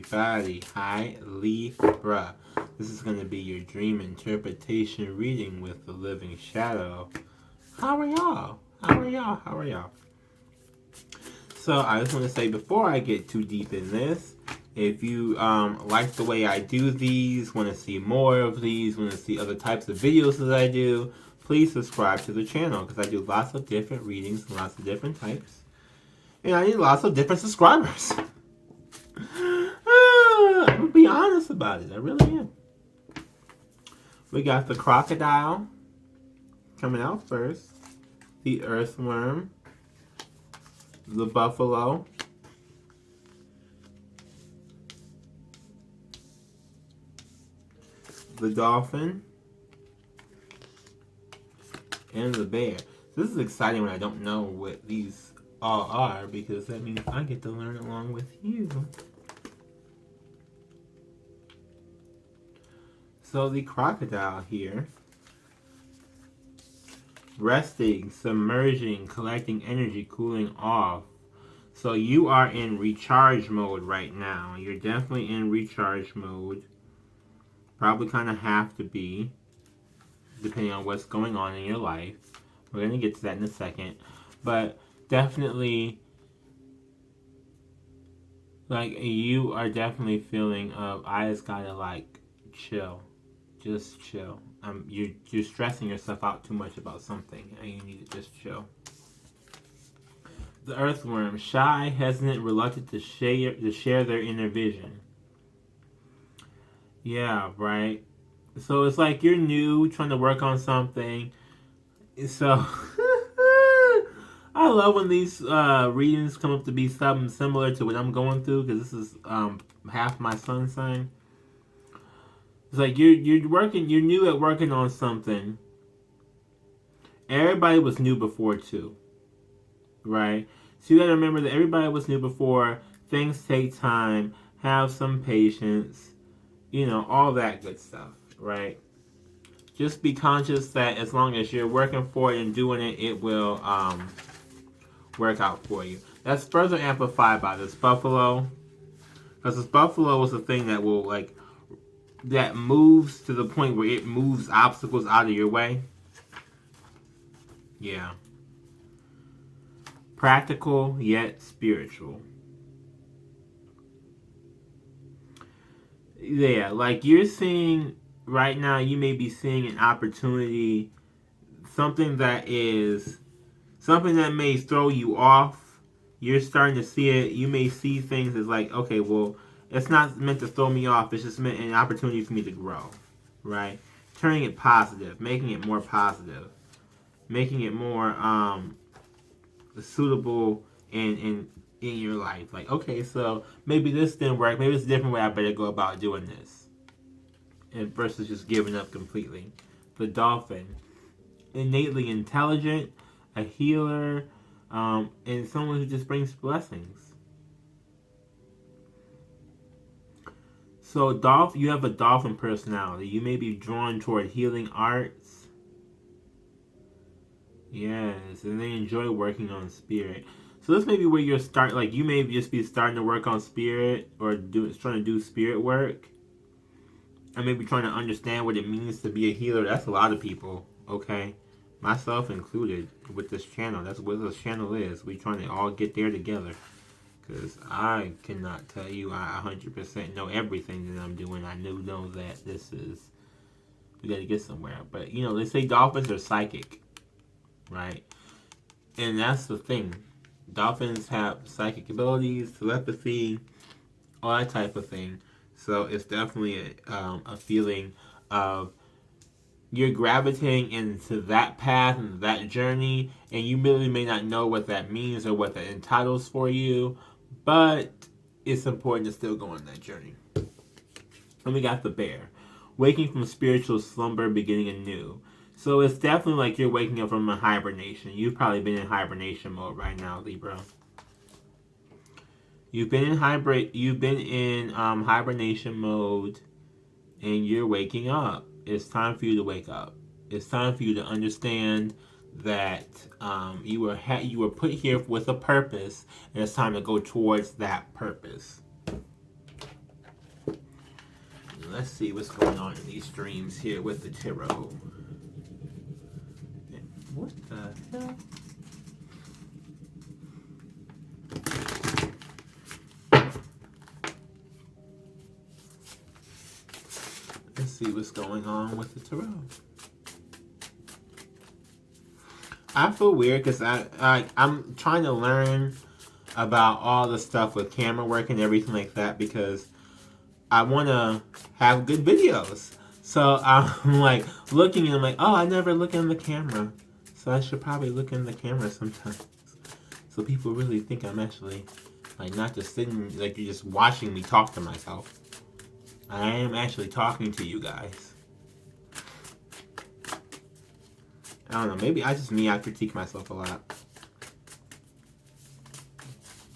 everybody. Hi, Libra. This is going to be your dream interpretation reading with the living shadow. How are y'all? How are y'all? How are y'all? So I just want to say before I get too deep in this, if you like the way I do these, want to see more of these, want to see other types of videos that I do, please subscribe to the channel because I do lots of different readings and lots of different types. And I need lots of different subscribers. I'm going to be honest about it. I really am. We got the crocodile coming out first. The earthworm. The buffalo. The dolphin. And the bear. This is exciting when I don't know what these all are, because that means I get to learn along with you. So the crocodile here, resting, submerging, collecting energy, cooling off. So you are in recharge mode right now. You're definitely in recharge mode. Probably kind of have to be, depending on what's going on in your life. We're going to get to that in a second. But definitely, like, you are definitely feeling of, I just gotta, like, chill. Just chill. You're stressing yourself out too much about something, and you need to just chill. The earthworm, shy, hesitant, reluctant to share their inner vision. Yeah, right. So it's like you're new, trying to work on something. So I love when these readings come up to be something similar to what I'm going through, because this is half my sun sign. It's like you're new at working on something. Everybody was new before too, right? So you gotta remember that everybody was new before. Things take time. Have some patience. You know, all that good stuff, right? Just be conscious that as long as you're working for it and doing it, it will work out for you. That's further amplified by this buffalo, because this buffalo is a thing that will, like, that moves to the point where it moves obstacles out of your way. Yeah. Practical yet spiritual. Yeah, like you're seeing right now, you may be seeing an opportunity, something that may throw you off. You're starting to see it. You may see things as like, okay, well, it's not meant to throw me off. It's just meant an opportunity for me to grow, right? Turning it positive, making it more positive, making it more suitable in your life. Like, okay, so maybe this didn't work. Maybe it's a different way I better go about doing this, and versus just giving up completely. The dolphin, innately intelligent, a healer, and someone who just brings blessings. So you have a dolphin personality. You may be drawn toward healing arts. Yes, and they enjoy working on spirit. So this may be where you may just be starting to work on spirit, or trying to do spirit work. I may be trying to understand what it means to be a healer. That's a lot of people, okay? Myself included with this channel. That's what this channel is. We're trying to all get there together. Because I cannot tell you I 100% know everything that I'm doing. I know that we got to get somewhere. But, you know, they say dolphins are psychic, right? And that's the thing. Dolphins have psychic abilities, telepathy, all that type of thing. So it's definitely a feeling of you're gravitating into that path and that journey, and you really may not know what that means or what that entitles for you, but it's important to still go on that journey. And we got the bear. Waking from spiritual slumber, beginning anew. So it's definitely like you're waking up from a hibernation. You've probably been in hibernation mode right now, Libra. You've been in hibernation mode, and you're waking up. It's time for you to wake up. It's time for you to understand that you were put here with a purpose, and it's time to go towards that purpose. let's see what's going on in these dreams here with the tarot. What the hell? Let's see what's going on with the tarot. I feel weird because I'm trying to learn about all the stuff with camera work and everything like that because I want to have good videos. So I'm like looking and I'm like, oh, I never look in the camera. So I should probably look in the camera sometimes. So people really think I'm actually like not just sitting, like you're just watching me talk to myself. I am actually talking to you guys. I don't know, maybe I critique myself a lot.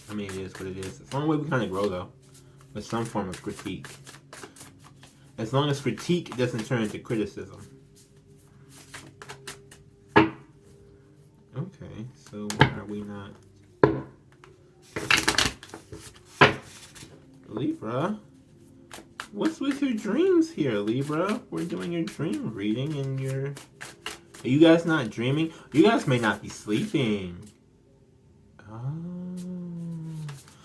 I mean, it is what it is. It's the only way we kind of grow, though, with some form of critique. As long as critique doesn't turn into criticism. Okay, so why are we not? Libra? What's with your dreams here, Libra? We're doing your dream reading and your... Are you guys not dreaming? You guys may not be sleeping. Oh.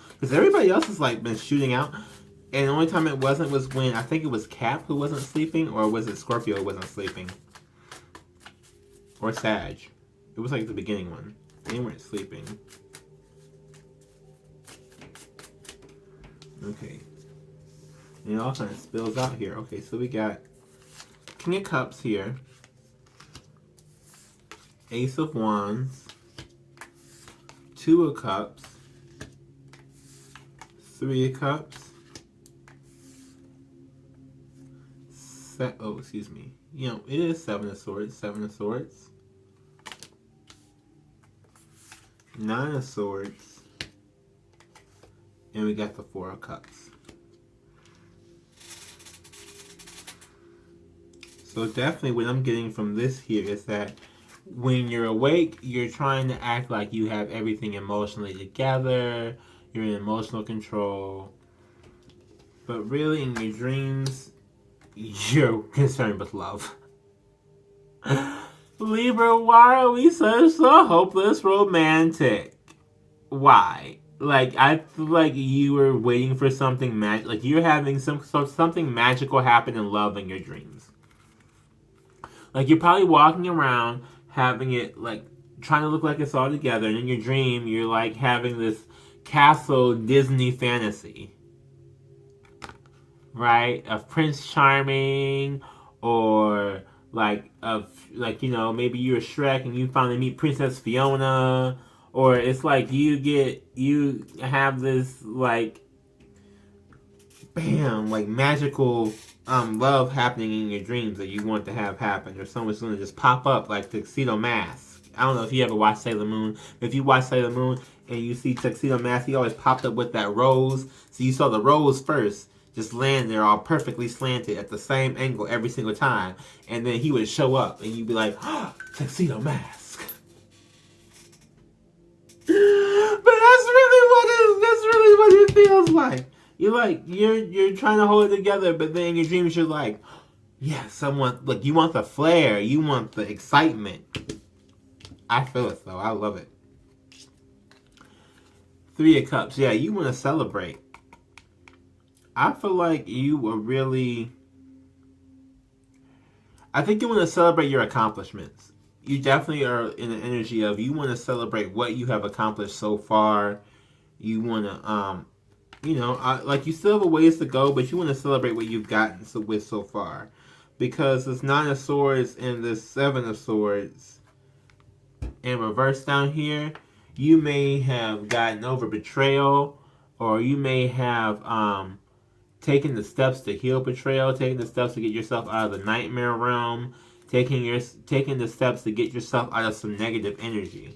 Because everybody else has like been shooting out. And the only time it wasn't was when, I think it was Cap who wasn't sleeping. Or was it Scorpio who wasn't sleeping? Or Sag. It was like the beginning one. They weren't sleeping. Okay. And it all kind of spills out here. Okay, so we got King of Cups here. Ace of Wands. Two of Cups. Three of Cups. Excuse me. You know, it is Seven of Swords. Seven of Swords. Nine of Swords. And we got the Four of Cups. So definitely what I'm getting from this here is that when you're awake, you're trying to act like you have everything emotionally together. You're in emotional control. But really, in your dreams, you're concerned with love. Libra, why are we so hopeless romantic? Why? Like, I feel like you were waiting for something like you're having something magical happen in love in your dreams. Like, you're probably walking around having it, like, trying to look like it's all together. And in your dream, you're, like, having this castle Disney fantasy. Right? Of Prince Charming. Or, like, you know, maybe you're Shrek and you finally meet Princess Fiona. Or it's like you have this, like, bam, like, magical... love happening in your dreams that you want to have happen, or someone's going to just pop up like Tuxedo Mask. I don't know if you ever watched Sailor Moon. If you watch Sailor Moon and you see Tuxedo Mask, he always popped up with that rose. So you saw the rose first, just land there all perfectly slanted at the same angle every single time, and then he would show up, and you'd be like, oh, Tuxedo Mask. But that's really what it feels like. You're trying to hold it together, but then in your dreams you're like, yes, you want the flair, you want the excitement. I feel it though, I love it. Three of Cups, yeah, you want to celebrate. I feel like you were really, I think you want to celebrate your accomplishments. You definitely are in the energy of, you want to celebrate what you have accomplished so far. You want to, you know, like you still have a ways to go, but you want to celebrate what you've gotten with so far. Because this Nine of Swords and this Seven of Swords in reverse down here, you may have gotten over betrayal, or you may have taken the steps to heal betrayal, taking the steps to get yourself out of the nightmare realm, taking the steps to get yourself out of some negative energy.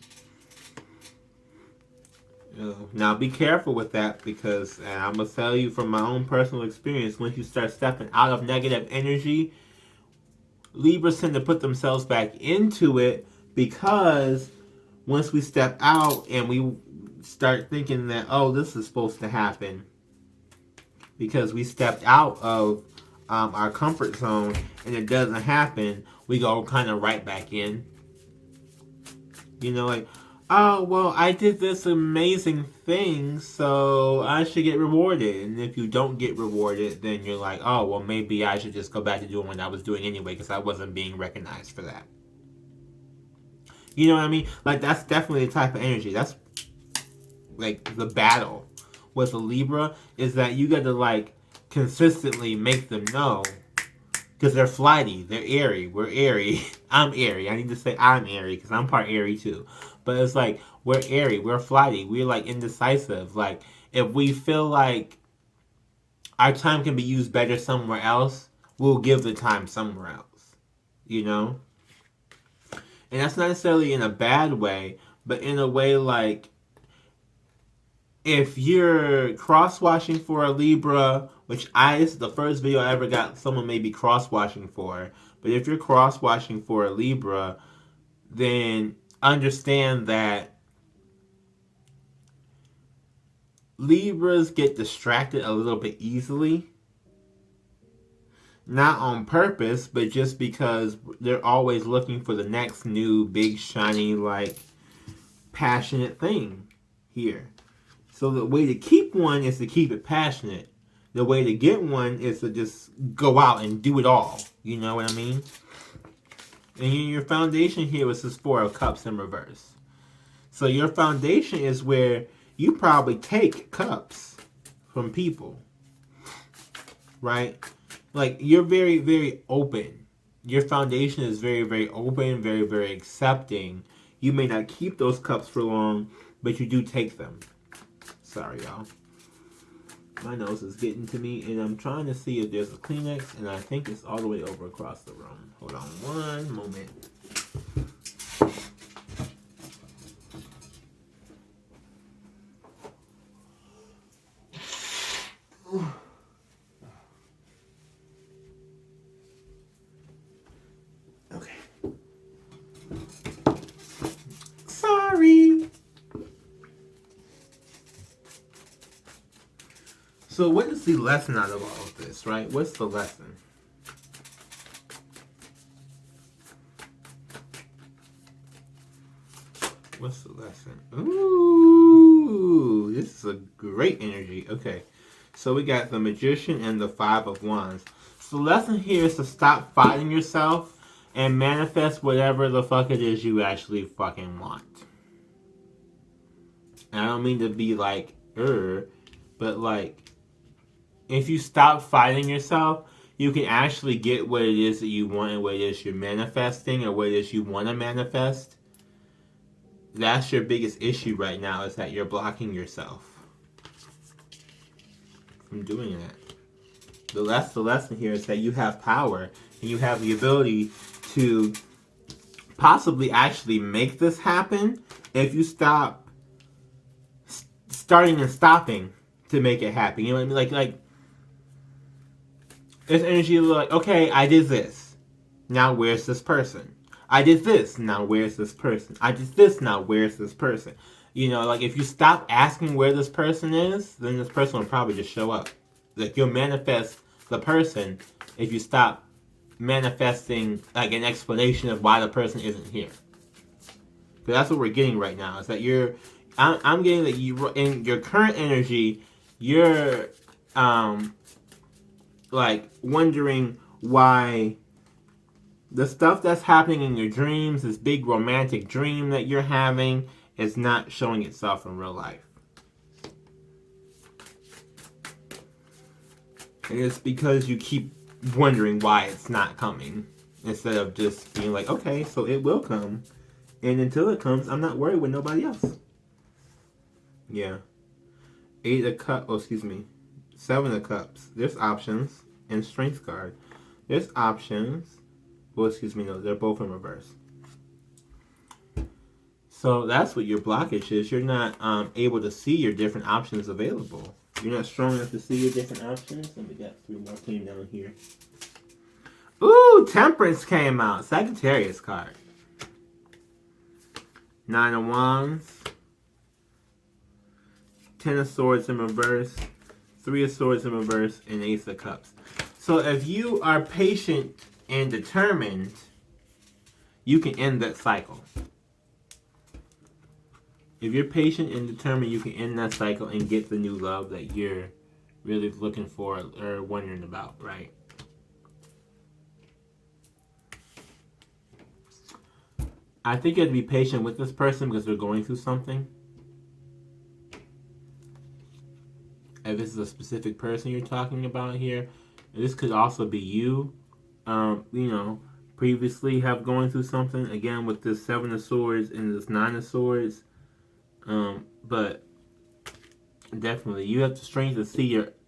Now be careful with that, because I'm going to tell you from my own personal experience, once you start stepping out of negative energy, Libras tend to put themselves back into it, because once we step out and we start thinking that, oh, this is supposed to happen, because we stepped out of our comfort zone and it doesn't happen, we go kind of right back in. You know, like, oh, well, I did this amazing thing, so I should get rewarded. And if you don't get rewarded, then you're like, oh, well, maybe I should just go back to doing what I was doing anyway because I wasn't being recognized for that. You know what I mean? Like, that's definitely the type of energy. That's, like, the battle with a Libra is that you got to, like, consistently make them know. Because they're flighty. They're airy. We're airy. I'm airy. I need to say I'm airy because I'm part airy too. But it's like, we're airy. We're flighty. We're, like, indecisive. Like, if we feel like our time can be used better somewhere else, we'll give the time somewhere else. You know? And that's not necessarily in a bad way, but in a way like, if you're cross-watching for a Libra, which this is the first video I ever got someone maybe cross-watching for, but if you're cross-watching for a Libra, then understand that Libras get distracted a little bit easily. Not on purpose, but just because they're always looking for the next new, big, shiny, like, passionate thing here. So the way to keep one is to keep it passionate. The way to get one is to just go out and do it all. You know what I mean? And your foundation here was this Four of Cups in reverse. So your foundation is where you probably take cups from people. Right? Like, you're very, very open. Your foundation is very, very open, very, very accepting. You may not keep those cups for long, but you do take them. Sorry, y'all. My nose is getting to me, and I'm trying to see if there's a Kleenex, and I think it's all the way over across the room. Hold on one moment. Okay. Sorry. So what is the lesson out of all of this, right? What's the lesson? What's the lesson? Ooh, this is a great energy. Okay, so we got the Magician and the Five of Wands. So the lesson here is to stop fighting yourself and manifest whatever the fuck it is you actually fucking want. And I don't mean to be like, but like, if you stop fighting yourself, you can actually get what it is that you want and what it is you're manifesting or what it is you want to manifest. That's your biggest issue right now, is that you're blocking yourself from doing that. The lesson here is that you have power and you have the ability to possibly actually make this happen if you stop starting and stopping to make it happen. You know what I mean? Like there's energy like, okay, I did this. Now where's this person? I did this. Now where's this person? I did this. Now where's this person? You know, like if you stop asking where this person is, then this person will probably just show up. Like you'll manifest the person if you stop manifesting like an explanation of why the person isn't here. Because that's what we're getting right now. Is that I'm getting that you in your current energy, you're like wondering why the stuff that's happening in your dreams, this big romantic dream that you're having, is not showing itself in real life. And it's because you keep wondering why it's not coming, instead of just being like, okay, so it will come. And until it comes, I'm not worried with nobody else. Yeah. 8 of Cups, oh, excuse me. 7 of Cups. There's options. And Strength card. There's options. Well, excuse me, no, they're both in reverse. So that's what your blockage is. You're not able to see your different options available. You're not strong enough to see your different options. And we got 3 more came down here. Ooh, Temperance came out. Sagittarius card. 9 of Wands. 10 of Swords in reverse. 3 of Swords in reverse. And Ace of Cups. So if you are patient and determined, you can end that cycle. If you're patient and determined, you can end that cycle and get the new love that you're really looking for or wondering about, right? I think you have to be patient with this person because they're going through something. If this is a specific person you're talking about here, this could also be you, previously have going through something. Again, with this 7 of Swords and this 9 of Swords. But definitely, you have the strength to see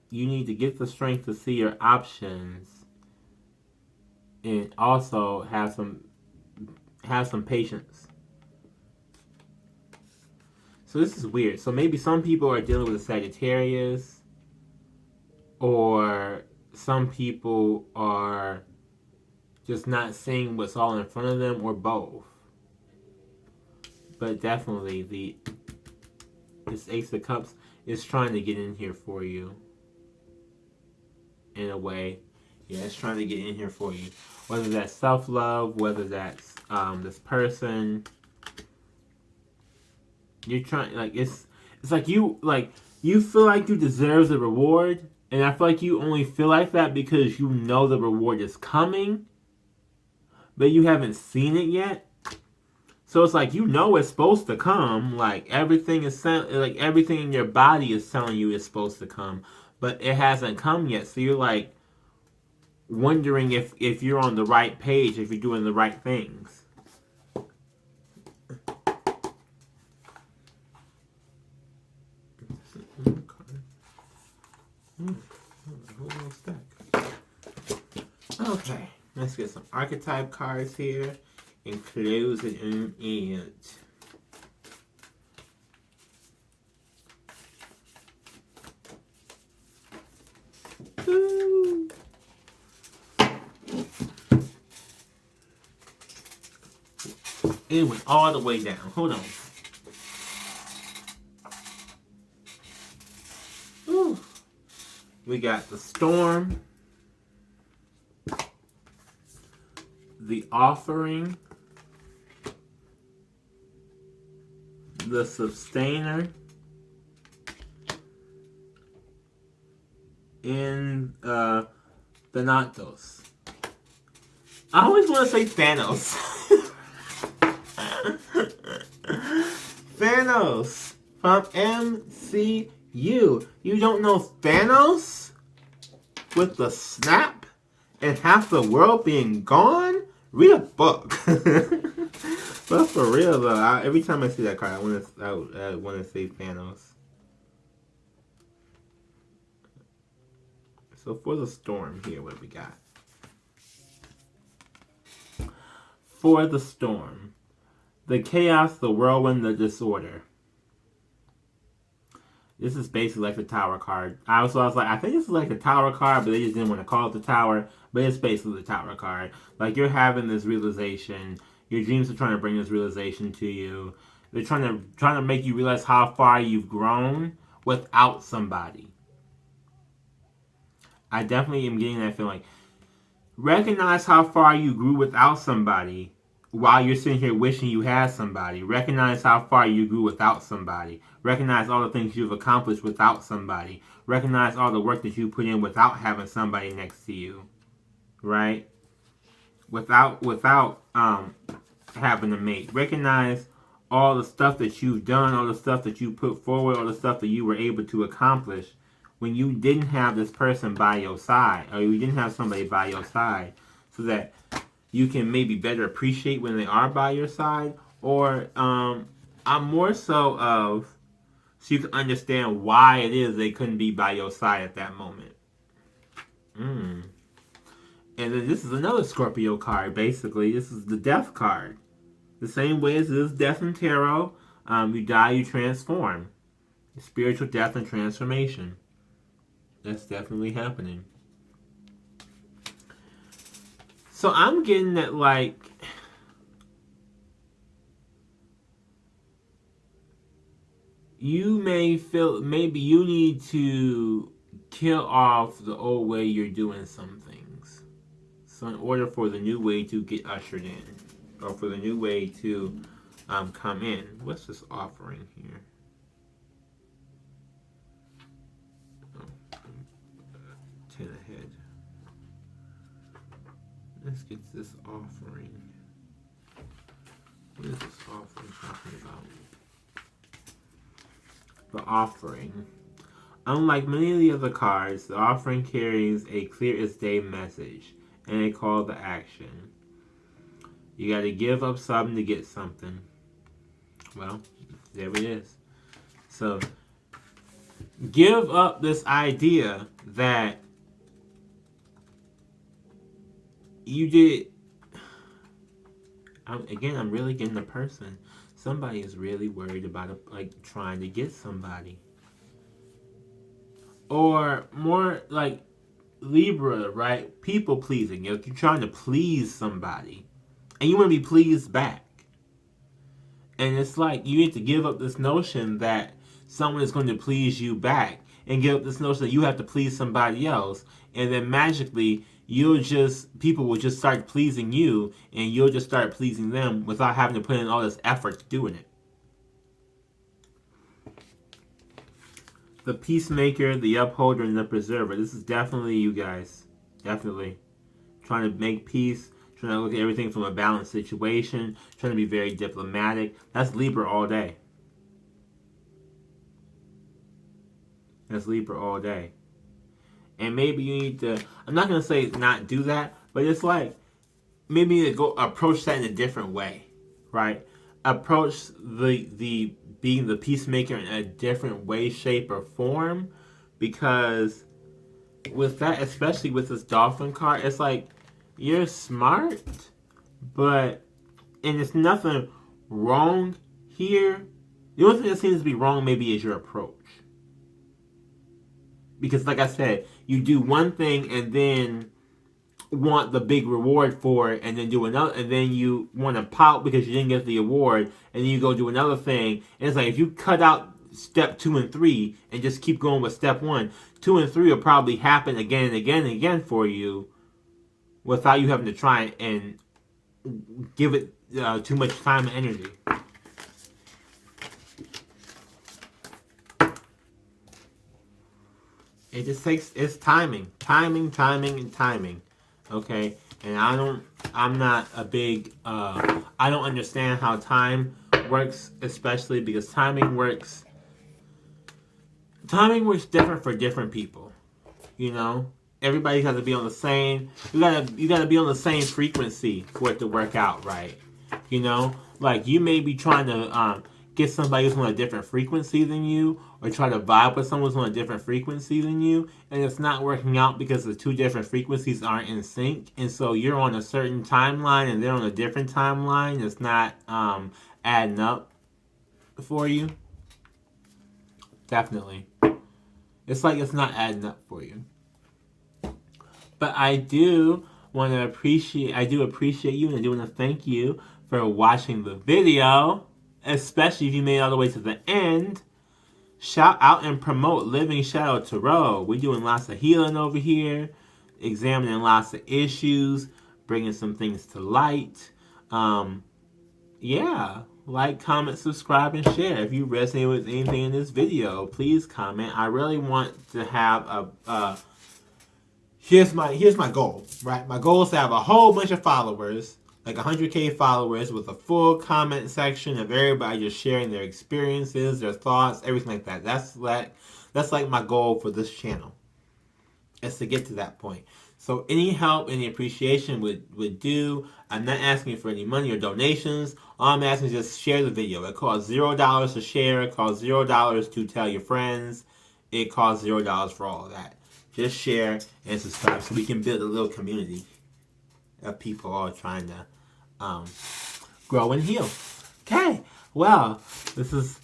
you need to get the strength to see your options. And also have some patience. So this is weird. So maybe some people are dealing with a Sagittarius, or some people are just not seeing what's all in front of them, or both. But definitely this Ace of Cups is trying to get in here for you. In a way. Yeah, it's trying to get in here for you. Whether that's self-love, whether that's this person. You're trying, it's like you feel like you deserve the reward, and I feel like you only feel like that because you know the reward is coming, but you haven't seen it yet. So it's like it's supposed to come. Like everything in your body is telling you it's supposed to come, but it hasn't come yet. So you're like wondering if you're on the right page, if you're doing the right things. Okay, let's get some archetype cards here and close it in it. Woo. It went all the way down. Hold on. Woo. We got the Storm, the Offering, the Sustainer, and the Thanatos. I always want to say Thanos. Thanos from MCU. You don't know Thanos? With the snap and half the world being gone? Read a book. But for real though, every time I see that card, I want to say Thanos. So for the Storm here, what we got? For the Storm, the chaos, the whirlwind, the disorder. This is basically like the Tower card. I was like, I think this is like the Tower card, but they just didn't want to call it the Tower. But it's basically the Tower card. Like, you're having this realization. Your dreams are trying to bring this realization to you. They're trying to make you realize how far you've grown without somebody. I definitely am getting that feeling. Recognize how far you grew without somebody while you're sitting here wishing you had somebody. Recognize how far you grew without somebody. Recognize all the things you've accomplished without somebody. Recognize all the work that you put in without having somebody next to you. Right? Without having a mate. Recognize all the stuff that you've done, all the stuff that you put forward, all the stuff that you were able to accomplish when you didn't have this person by your side, or you didn't have somebody by your side, so that you can maybe better appreciate when they are by your side, or I'm more so of so you can understand why it is they couldn't be by your side at that moment. And then this is another Scorpio card, basically. This is the Death card. The same way as this Death in Tarot, you die, you transform. Spiritual death and transformation. That's definitely happening. So I'm getting that, like, you may feel maybe you need to kill off the old way you're doing some things. So in order for the new way to get ushered in, or for the new way to come in, what's this offering here? Oh, 10 ahead. Let's get this offering. What is this offering talking about? The offering. Unlike many of the other cards, the offering carries a clear as day message and a call to action. You got to give up something to get something. Well, there it is. So, give up this idea that you did. I'm really getting the person. Somebody is really worried about like trying to get somebody. Or more like Libra, right? People pleasing. You're trying to please somebody. And you want to be pleased back. And it's like you need to give up this notion that someone is going to please you back. And give up this notion that you have to please somebody else. And then magically, people will just start pleasing you. And you'll just start pleasing them without having to put in all this effort doing it. The peacemaker, the upholder, and the preserver. This is definitely you guys. Definitely. Trying to make peace. Trying to look at everything from a balanced situation. Trying to be very diplomatic. That's Libra all day. That's Libra all day. And maybe you need to, I'm not going to say not do that, but it's like, maybe you need to go approach that in a different way. Right? Approach the being the peacemaker in a different way, shape, or form, because with that, especially with this dolphin card, it's like you're smart, and there's nothing wrong here. The only thing that seems to be wrong maybe is your approach, because like I said, you do one thing and then want the big reward for it, and then do another, and then you want to pout because you didn't get the award, and then you go do another thing. And it's like if you cut out step 2 and 3 and just keep going with step 1, 2 and 3 will probably happen again and again and again for you without you having to try and give it too much time and energy. It just takes, it's timing, and timing. Okay, and I don't understand how time works, especially because timing works different for different people. You know, everybody has to be on the same. You gotta be on the same frequency for it to work out right. You know, like you may be trying to get somebody who's on a different frequency than you, or try to vibe with someone who's on a different frequency than you, and it's not working out because the two different frequencies aren't in sync, and so you're on a certain timeline and they're on a different timeline. It's not adding up for you. Definitely. It's like it's not adding up for you. But I do appreciate you, and I do want to thank you for watching the video, especially if you made it all the way to the end. Shout out and promote Living Shadow Tarot. We're doing lots of healing over here, examining lots of issues, bringing some things to light. Yeah, like, comment, subscribe, and share. If you resonate with anything in this video, please comment. I really want to have here's my goal, right? My goal is to have a whole bunch of followers, like 100K followers, with a full comment section of everybody just sharing their experiences, their thoughts, everything like that. That's like my goal for this channel, is to get to that point. So any help, any appreciation would do. I'm not asking for any money or donations. All I'm asking is just share the video. It costs $0 to share. It costs $0 to tell your friends. It costs $0 for all of that. Just share and subscribe so we can build a little community of people all trying to grow and heal. Okay, well, this has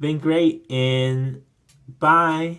been great, and bye.